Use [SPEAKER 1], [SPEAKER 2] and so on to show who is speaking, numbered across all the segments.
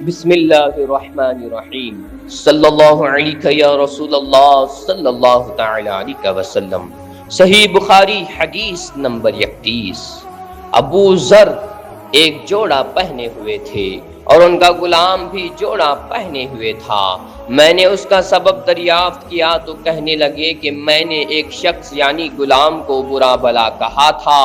[SPEAKER 1] بسم اللہ الرحمن الرحیم صلی اللہ علیہ یا رسول اللہ صلی اللہ تعالی علیہ وسلم۔ صحیح بخاری حدیث نمبر 31۔ ابو ذر ایک جوڑا پہنے ہوئے تھے اور ان کا غلام بھی جوڑا پہنے ہوئے تھا۔ میں نے اس کا سبب دریافت کیا تو کہنے لگے کہ میں نے ایک شخص یعنی غلام کو برا بھلا کہا تھا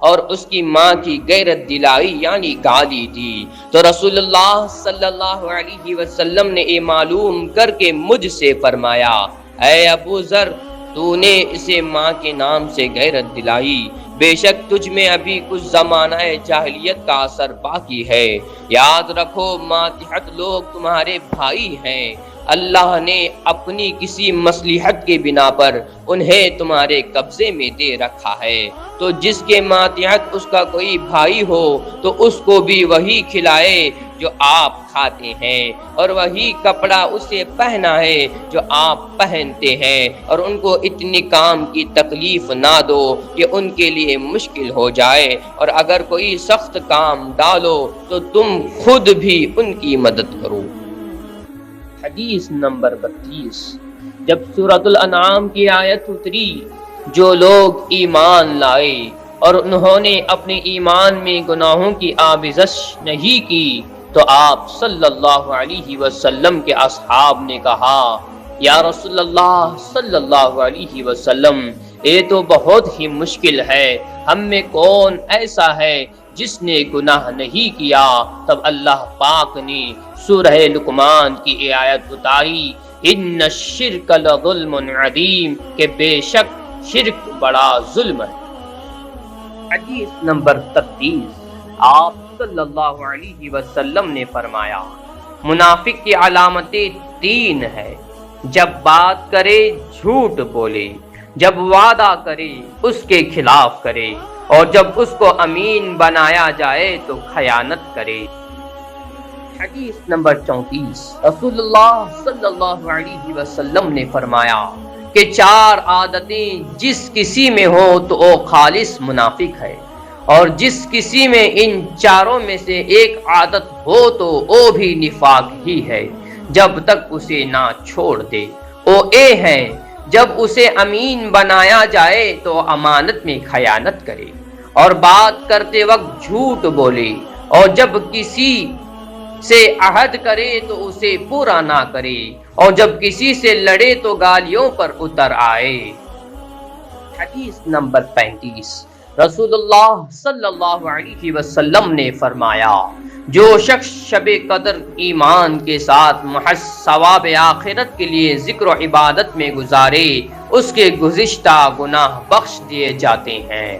[SPEAKER 1] اور اس کی ماں کی غیرت دلائی یعنی گالی دی، تو رسول اللہ صلی اللہ علیہ وسلم نے یہ معلوم کر کے مجھ سے فرمایا، اے ابو ذر، تو نے اسے ماں کے نام سے غیرت دلائی، بے شک تجھ میں ابھی کچھ زمانہ جاہلیت کا اثر باقی ہے۔ یاد رکھو ماتحت لوگ تمہارے بھائی ہیں، اللہ نے اپنی کسی مصلحت کے بنا پر انہیں تمہارے قبضے میں دے رکھا ہے، تو جس کے ماتحت اس کا کوئی بھائی ہو تو اس کو بھی وہی کھلائے جو آپ کھاتے ہیں، اور وہی کپڑا اسے پہنا ہے جو آپ پہنتے ہیں، اور ان کو اتنی کام کی تکلیف نہ دو کہ ان کے لیے مشکل ہو جائے، اور اگر کوئی سخت کام ڈالو تو تم خود بھی ان کی مدد کرو۔ حدیث نمبر 32۔ جب سورۃ الانعام کی آیت اتری، جو لوگ ایمان لائے اور انہوں نے اپنے ایمان میں گناہوں کی آمیزش نہیں کی، تو آپ صلی اللہ علیہ وسلم کے اصحاب نے کہا، یا رسول اللہ صلی اللہ علیہ وسلم، یہ تو بہت ہی مشکل ہے، ہم میں کون ایسا ہے جس نے گناہ نہیں کیا؟ تب اللہ پاک نے سورہ لقمان کی یہ آیت اتاری، ان الشرک لظلم عظیم، کہ بے شک شرک بڑا ظلم ہے۔ حدیث نمبر 33۔ آپ صلی اللہ علیہ وسلم نے فرمایا، منافق کی علامتیں 3 ہے، جب بات کرے جھوٹ بولے، جب وعدہ کرے اس کے خلاف کرے، اور جب اس کو امین بنایا جائے تو خیانت کرے۔ حدیث نمبر 34۔ رسول اللہ صلی اللہ علیہ وسلم نے فرمایا کہ 4 عادتیں جس کسی میں ہو تو وہ خالص منافق ہے، اور جس کسی میں ان 4 میں سے ایک عادت ہو تو وہ بھی نفاق ہی ہے، جب تک اسے نہ چھوڑ دے۔ وہ اے ہیں، جب اسے امین بنایا جائے تو امانت میں خیانت کرے، اور بات کرتے وقت جھوٹ بولے، اور جب کسی سے عہد کرے تو اسے پورا نہ کرے، اور جب کسی سے لڑے تو گالیوں پر اتر آئے۔ حدیث نمبر 35۔ رسول اللہ صلی اللہ علیہ وسلم نے فرمایا، جو شخص شب قدر ایمان کے ساتھ محض ثواب آخرت کے لیے ذکر و عبادت میں گزارے، اس کے گزشتہ گناہ بخش دیے جاتے ہیں۔